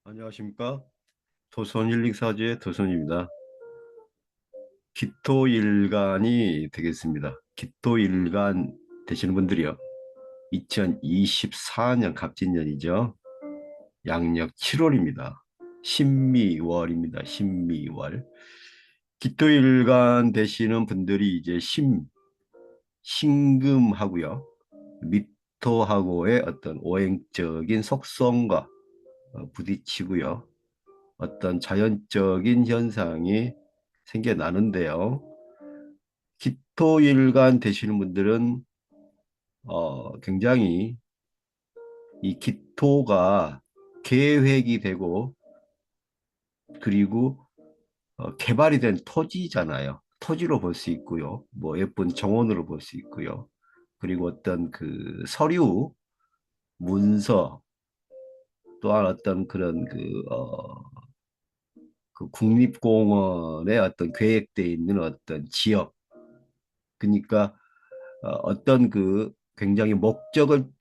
안녕하십니까? 도선일릭사주의 도선입니다. 기토일간이 되겠습니다. 기토일간 되시는 분들이요. 2024년 갑진년이죠. 양력 7월입니다. 신미월입니다. 신미월. 기토일간 되시는 분들이 이제 신금하고요. 미토하고의 어떤 오행적인 속성과 부딪히고요. 어떤 자연적인 현상이 생겨나는데요. 기토일간 되시는 분들은 굉장히 이 기토가 계획이 되고 그리고 개발이 된 토지잖아요. 토지로 볼 수 있고요. 뭐 예쁜 정원으로 볼 수 있고요. 그리고 어떤 그 서류, 문서 또한 어떤 그런 그 국립공원에 어떤 계획되어 있는 어떤 지역. 그러니까 어떤 그 굉장히 목적을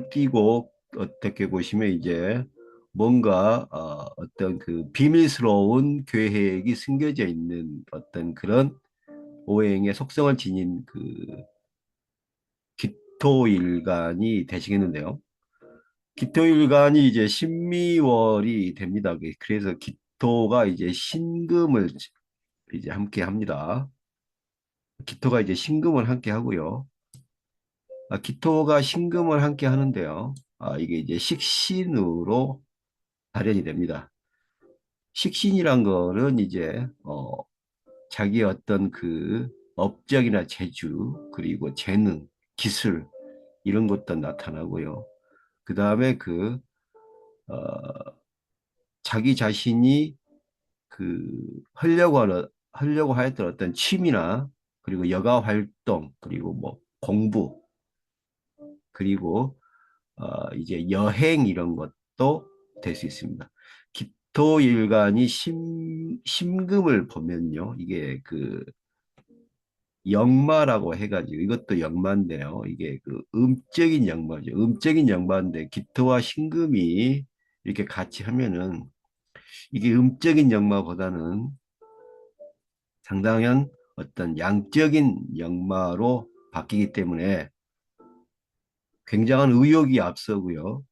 띠고 어떻게 보시면 이제 뭔가 어떤 그 비밀스러운 계획이 숨겨져 있는 어떤 그런 오행의 속성을 지닌 그 기토일간이 되시겠는데요. 기토일간이 이제 신미월이 됩니다. 그래서 기토가 이제 신금을 이제 함께 합니다. 기토가 이제 신금을 함께 하고요. 기토가 신금을 함께 하는데요. 이게 이제 식신으로 발현이 됩니다. 식신이란 거는 이제 자기 어떤 그 업적이나 재주 그리고 재능, 기술 이런 것도 나타나고요. 그 다음에 어, 자기 자신이 그 하려고 하였던 어떤 취미나 그리고 여가 활동 그리고 뭐 공부 그리고 이제 여행 이런 것도 될 수 있습니다. 기토일간이 심금을 보면요. 이게 그 역마라고 해가지고 이것도 역마인데요. 이게 그 음적인 역마죠. 음적인 역마인데 기토와 신금이 이렇게 같이 하면은 이게 음적인 역마보다는 상당한 어떤 양적인 역마로 바뀌기 때문에 굉장한 의욕이 앞서고요.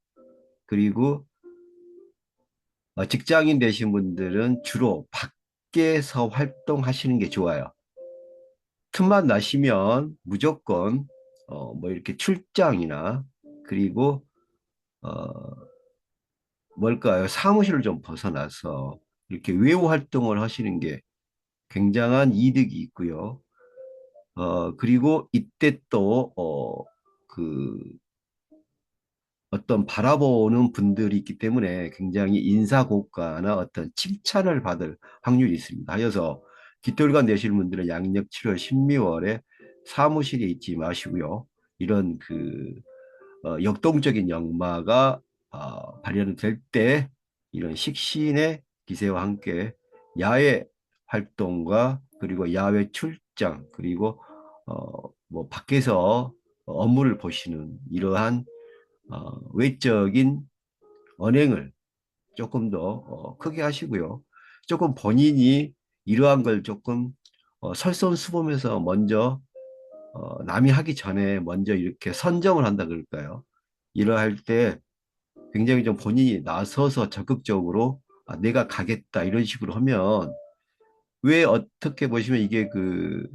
그리고 직장인 되신 분들은 주로 밖에서 활동하시는 게 좋아요. 틈만 나시면 무조건 뭐 이렇게 출장이나 그리고 어 뭘까요? 사무실을 좀 벗어나서 이렇게 외부 활동을 하시는 게 굉장한 이득이 있고요. 그리고 이때 또그 어떤 바라보는 분들이 있기 때문에 굉장히 인사고과나 어떤 칭찬을 받을 확률이 있습니다. 하여서 깃털관 내시는 분들은 양력 7월 12월에 사무실에 있지 마시고요. 이런 역동적인 역마가 발현될 때 이런 식신의 기세와 함께 야외 활동과 그리고 야외 출장 그리고 뭐 밖에서 업무를 보시는 이러한 외적인 언행을 조금 더 크게 하시고요. 조금 본인이 이러한 걸 조금 설선수범해서 먼저 남이 하기 전에 먼저 이렇게 선점을 한다 그럴까요? 이러할 때 굉장히 좀 본인이 나서서 적극적으로 내가 가겠다 이런 식으로 하면 왜 어떻게 보시면 이게 그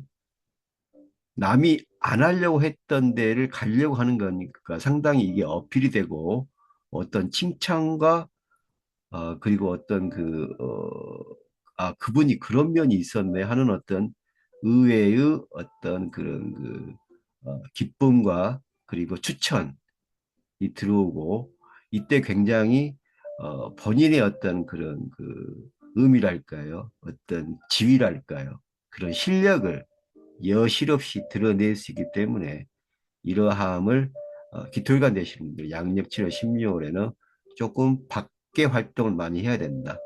남이 안 하려고 했던 데를 가려고 하는 거니까 상당히 이게 어필이 되고 어떤 칭찬과 그리고 어떤 그분이 그런 면이 있었네 하는 어떤 의외의 어떤 그런 기쁨과 그리고 추천이 들어오고 이때 굉장히 본인의 어떤 그런 의미랄까요? 어떤 지위랄까요? 그런 실력을 여실없이 드러낼 수 있기 때문에 이러함을 기토일관 되시는 분들 양력 7월 16월에는 조금 밖에 활동을 많이 해야 된다.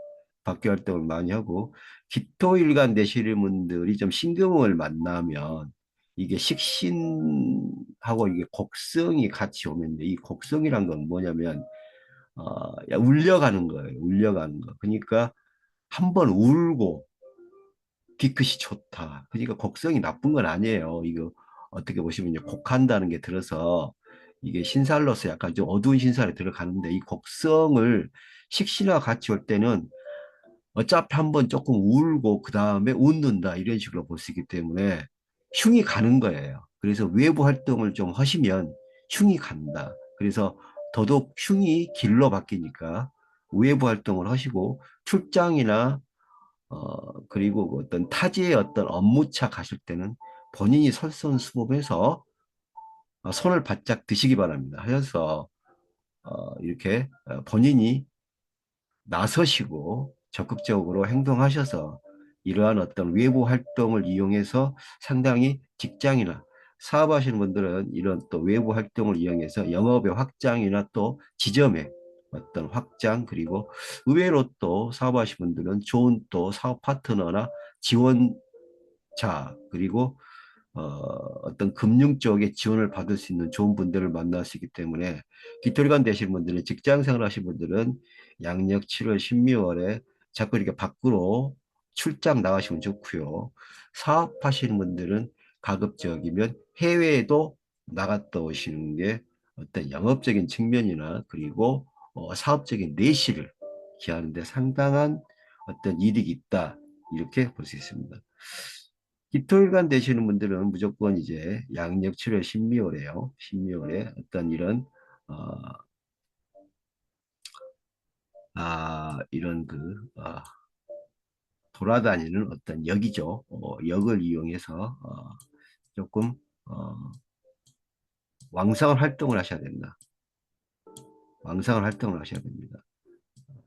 밖에 활동을 많이 하고 기토일관 되시는 분들이 좀 신금을 만나면 이게 식신하고 이게 곡성이 같이 오는데 이 곡성이란 건 뭐냐면 울려가는 거예요. 울려가는 거. 그러니까 한 번 울고 뒤끝이 좋다. 그러니까 곡성이 나쁜 건 아니에요. 이거 어떻게 보시면 이제 곡한다는 게 들어서 이게 신살로서 약간 좀 어두운 신살에 들어가는데 이 곡성을 식신과 같이 올 때는 어차피 한번 조금 울고 그 다음에 웃는다 이런 식으로 볼 수 있기 때문에 흉이 가는 거예요. 그래서 외부 활동을 좀 하시면 흉이 간다. 그래서 더더욱 흉이 길로 바뀌니까 외부 활동을 하시고 출장이나 그리고 어떤 타지의 어떤 업무차 가실 때는 본인이 설선수범해서 손을 바짝 드시기 바랍니다. 하여서 이렇게 본인이 나서시고 적극적으로 행동하셔서 이러한 어떤 외부 활동을 이용해서 상당히 직장이나 사업하시는 분들은 이런 또 외부 활동을 이용해서 영업의 확장이나 또 지점의 어떤 확장 그리고 의외로 또 사업하시는 분들은 좋은 또 사업 파트너나 지원자 그리고 어떤 금융 쪽에 지원을 받을 수 있는 좋은 분들을 만날 수 있기 때문에 깃털관 되신 분들은 직장 생활 하신 분들은 양력 7월 12월에 자꾸 이렇게 밖으로 출장 나가시면 좋고요. 사업하시는 분들은 가급적이면 해외에도 나갔다 오시는 게 어떤 영업적인 측면이나 그리고 사업적인 내실을 기하는데 상당한 어떤 이득이 있다. 이렇게 볼 수 있습니다. 깃털관 되시는 분들은 무조건 이제 양력 7월 12월에요. 12월에 어떤 이런 어, 이런 돌아다니는 어떤 역이죠. 역을 이용해서 조금 어, 왕성한 활동을 하셔야 된다. 왕성한 활동을 하셔야 됩니다.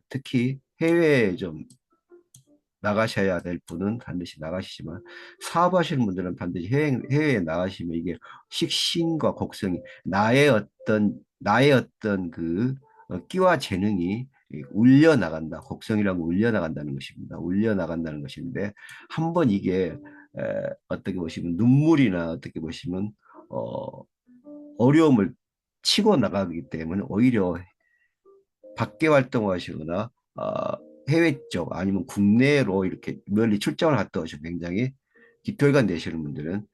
특히 해외에 좀 나가셔야 될 분은 반드시 나가시지만 사업하시는 분들은 반드시 해외에 나가시면 이게 식신과 곡성이 나의 어떤 끼와 재능이 울려 나간다. 곡성이라고 울려 나간다는 것입니다. 울려 나간다는 것인데 한번 이게 어떻게 보시면 눈물이나 어떻게 보시면 어, 어려움을 치고 나가기 때문에 오히려 밖에 활동하시거나 해외 쪽 아니면 국내로 이렇게 멀리 출장을 갔다 오시면 굉장히 깃털관 되시는 분들은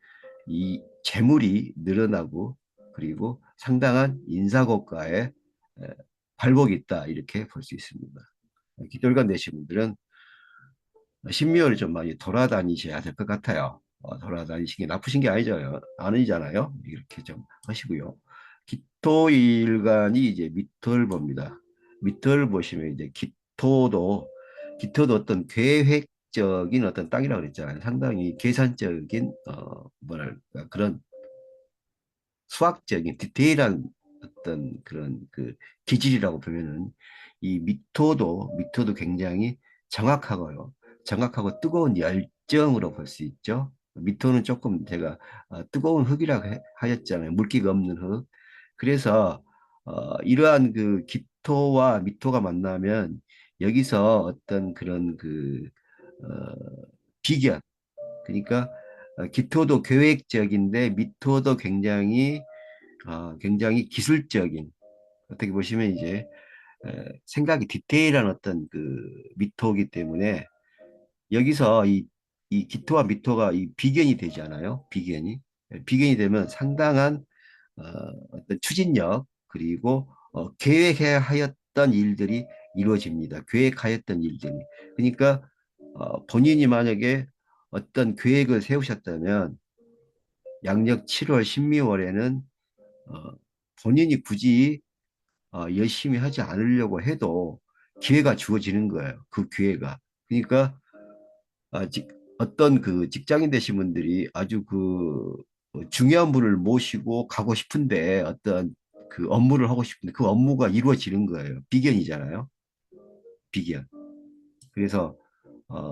이 재물이 늘어나고 그리고 상당한 인사고과에 발복이 있다 이렇게 볼 수 있습니다. 깃털관 되시는 분들은 신묘를 좀 많이 돌아다니셔야 될 것 같아요. 돌아다니시는 게 나쁘신 게 아니잖아요. 이렇게 좀 하시고요. 기토일간이 이제 밑을 봅니다. 밑을 보시면 이제 기토도 어떤 계획적인 어떤 땅이라고 그랬잖아요. 상당히 계산적인 뭐랄까 그런 수학적인 디테일한 어떤 그런 기질이라고 보면은 이 미토도 굉장히 정확하고요. 정확하고 뜨거운 열정으로 볼 수 있죠. 미토는 조금 제가 뜨거운 흙이라고 하였잖아요. 물기가 없는 흙. 그래서 이러한 기토와 미토가 만나면 여기서 어떤 그런 어, 비견 그러니까 기토도 계획적인데 미토도 굉장히 기술적인 어떻게 보시면 이제 생각이 디테일한 어떤 미토이기 때문에 여기서 이 기토와 미토가 이 비견이 되잖아요. 비견이 되면 상당한 어, 어떤 추진력 그리고 계획해 하였던 일들이 이루어집니다. 계획하였던 일들이. 그러니까 본인이 만약에 어떤 계획을 세우셨다면 양력 7월, 12월에는 본인이 굳이 열심히 하지 않으려고 해도 기회가 주어지는 거예요. 그 기회가. 그러니까 아, 어떤 직장인 되신 분들이 아주 중요한 분을 모시고 가고 싶은데 어떤 업무를 하고 싶은데 그 업무가 이루어지는 거예요. 비견이잖아요. 비견. 그래서 어,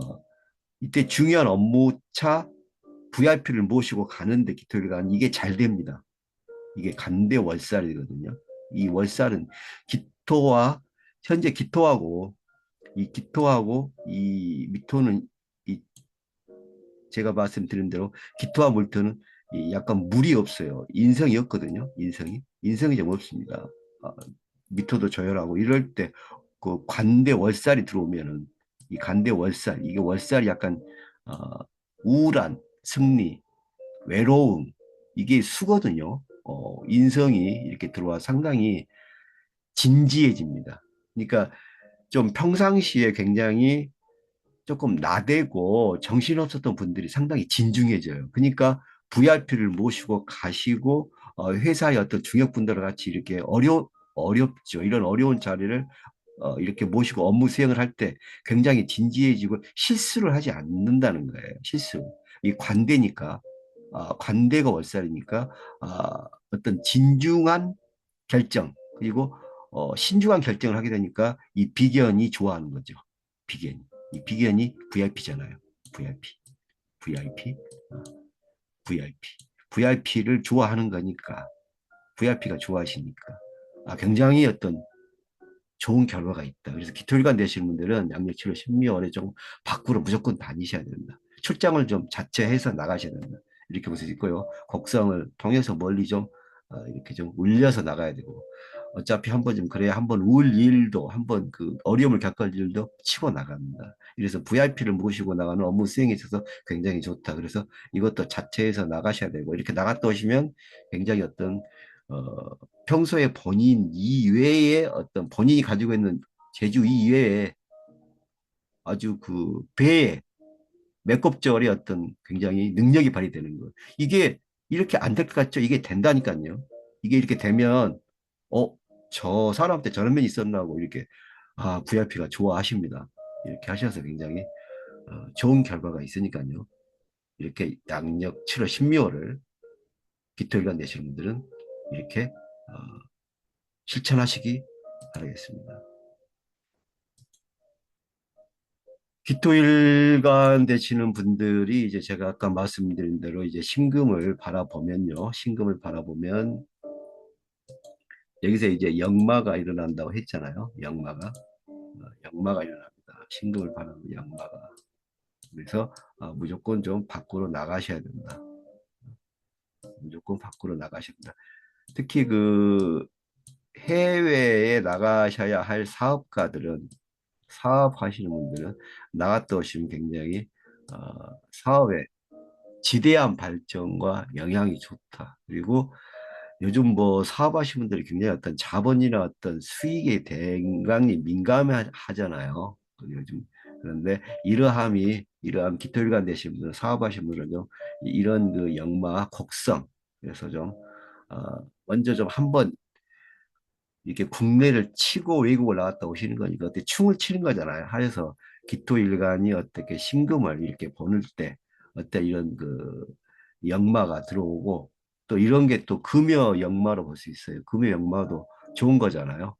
이때 중요한 업무차 VIP를 모시고 가는데 기토일간 이게 잘 됩니다. 이게 간대월살이거든요. 이 월살은 기토와 현재 기토하고 이 미토는 이 제가 말씀드린 대로 기토와 물토는 이 약간 물이 없어요. 인성이 없거든요. 인성이 좀 없습니다. 아, 미토도 조절하고 이럴 때 그 관대 월살이 들어오면은 이 관대 월살 이게 월살이 약간 어, 우울한 승리, 외로움 이게 수거든요. 인성이 이렇게 들어와 상당히 진지해집니다. 그러니까 좀 평상시에 굉장히 조금 나대고 정신없었던 분들이 상당히 진중해져요. 그러니까 VIP를 모시고 가시고 회사의 어떤 중역분들과 같이 이렇게 어렵죠. 이런 어려운 자리를 이렇게 모시고 업무 수행을 할 때 굉장히 진지해지고 실수를 하지 않는다는 거예요. 실수. 이 관대니까, 관대가 월살이니까 어떤 진중한 결정 그리고 신중한 결정을 하게 되니까 이 비견이 좋아하는 거죠. 비견이. 이 비견이 VIP잖아요. VIP. VIP. 어, VIP. VIP를 좋아하는 거니까. VIP가 좋아하시니까. 굉장히 어떤 좋은 결과가 있다. 그래서 기토일관 되시는 분들은 양력치료 12월에 좀 밖으로 무조건 다니셔야 된다. 출장을 좀 자체해서 나가셔야 된다. 이렇게 볼 수 있고요. 곡성을 통해서 멀리 좀 이렇게 좀 울려서 나가야 되고 어차피 한번 좀 그래야 한번 울 일도 한번 그 어려움을 겪을 일도 치고 나갑니다. 그래서 VIP를 모시고 나가는 업무 수행에 있어서 굉장히 좋다. 그래서 이것도 자체해서 나가셔야 되고 이렇게 나갔다 오시면 굉장히 어떤 어, 평소에 본인 이외에 어떤 본인이 가지고 있는 재주 이외에 아주 그 배에 맥겁절의 어떤 굉장히 능력이 발휘되는 거예요. 이게 이렇게 안 될 것 같죠? 이게 된다니까요. 이게 이렇게 되면 어, 저 사람한테 저런 면이 있었나 하고 이렇게 VIP가 좋아하십니다. 이렇게 하셔서 굉장히 좋은 결과가 있으니까요. 이렇게 양력 7월 신묘를 기토일관 내시는 분들은 이렇게 실천하시기 바라겠습니다. 기토일관 되시는 분들이 이제 제가 아까 말씀드린 대로 이제 신금을 바라보면요. 신금을 바라보면 여기서 이제 역마가 일어난다고 했잖아요. 역마가. 역마가 일어납니다. 신금을 바라보면 역마가. 그래서 무조건 좀 밖으로 나가셔야 된다. 무조건 밖으로 나가셔야 된다. 특히 그 해외에 나가셔야 할 사업가들은 사업하시는 분들은 나갔다 오시면 굉장히 사업에 지대한 발전과 영향이 좋다. 그리고 요즘 뭐 사업하시는 분들이 굉장히 어떤 자본이나 어떤 수익에 굉장히 민감하잖아요. 요즘 그런데 이러한 기토일관 되신 분들 사업하시는 분들은 좀 이런 그 역마 곡성 그래서 좀 먼저 좀 한번 이렇게 국내를 치고 외국을 나갔다 오시는 거니까 어떻게 춤을 치는 거잖아요. 하여서 기토일관이 어떻게 신금을 이렇게 보낼 때 어때 이런 그 역마가 들어오고 또 이런 게 또 금여 역마로 볼 수 있어요. 금여 역마도 좋은 거잖아요.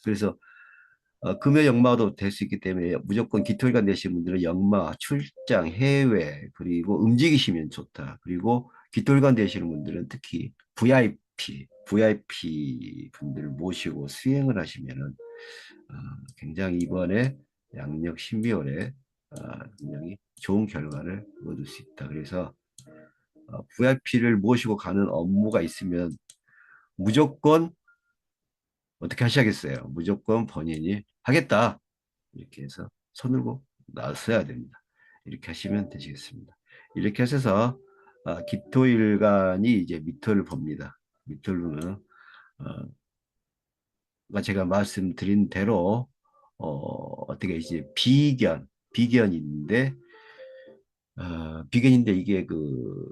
그래서 금연 역마도 될 수 있기 때문에 무조건 기토일관 되신 분들은 역마, 출장, 해외 그리고 움직이시면 좋다. 그리고 기토일관 되시는 분들은 특히 VIP 분들을 모시고 수행을 하시면은 굉장히 이번에 양력 신비월에 굉장히 좋은 결과를 얻을 수 있다. 그래서 VIP를 모시고 가는 업무가 있으면 무조건 어떻게 하셔야겠어요? 무조건 본인이 하겠다. 이렇게 해서 손들고 나서야 됩니다. 이렇게 하시면 되시겠습니다. 이렇게 하셔서 기토일간이 이제 미토를 봅니다. 미토를 보면 제가 말씀드린 대로 어떻게 이제 비견인데 비견인데 이게 그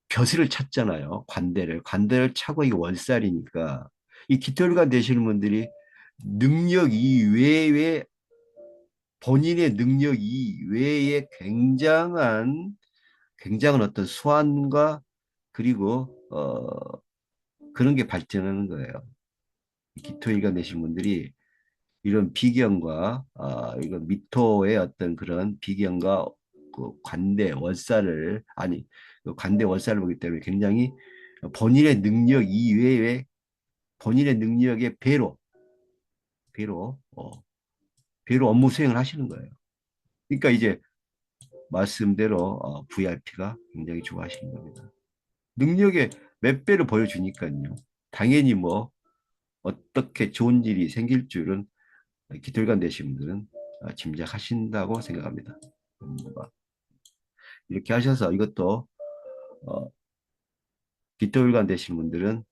벼슬을 찾잖아요. 관대를 차고 이게 월살이니까 이 기토일관 되시는 분들이 능력 이외에 본인의 능력 이외에 굉장한 어떤 수완과 그리고 그런 게 발전하는 거예요. 기토일관 내신 분들이 이런 비경과 이런 미토의 어떤 그런 비경과 그 관대 월살을 아니 그 관대 월살을 보기 때문에 굉장히 본인의 능력 이외에 본인의 능력의 배로 배로 업무 수행을 하시는 거예요. 그러니까 이제 말씀대로 VIP가 굉장히 좋아하시는 겁니다. 능력의 몇 배를 보여주니까요. 당연히 뭐 어떻게 좋은 일이 생길 줄은 기토일관 되신 분들은 짐작하신다고 생각합니다. 뭐 이렇게 하셔서 이것도 어, 기토일관 되신 분들은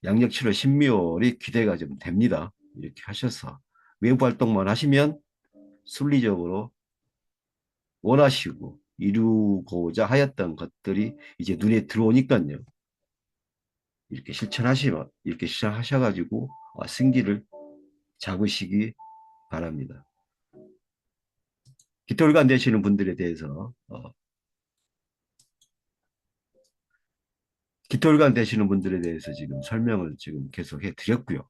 양력치료 신묘월이 기대가 좀 됩니다. 이렇게 하셔서 외부 활동만 하시면 순리적으로 원하시고 이루고자 하였던 것들이 이제 눈에 들어오니까요. 이렇게 실천하셔가지고 승기를 잡으시기 바랍니다. 기토일관 되시는 분들에 대해서 기토일관 되시는 분들에 대해서 지금 설명을 지금 계속 해드렸고요.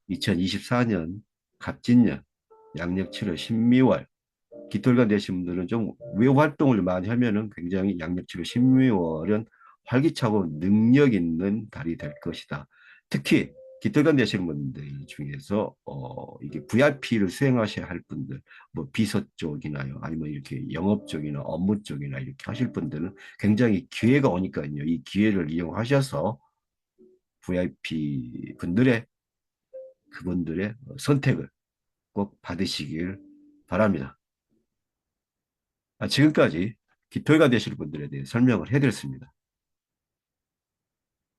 2024년 갑진년 양력 7월 신미월 기토일관 되신 분들은 좀 외부 활동을 많이 하면은 굉장히 양력 7월 신미월은 활기차고 능력 있는 달이 될 것이다. 특히 기토일관 되시는 분들 중에서 이게 VIP를 수행하셔야 할 분들, 뭐 비서 쪽이나요, 아니면 이렇게 영업 쪽이나 업무 쪽이나 이렇게 하실 분들은 굉장히 기회가 오니까요. 이 기회를 이용하셔서 VIP 분들의 그분들의 선택을 꼭 받으시길 바랍니다. 지금까지 기토가 되실 분들에 대해 설명을 해드렸습니다.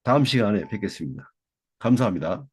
다음 시간에 뵙겠습니다. 감사합니다.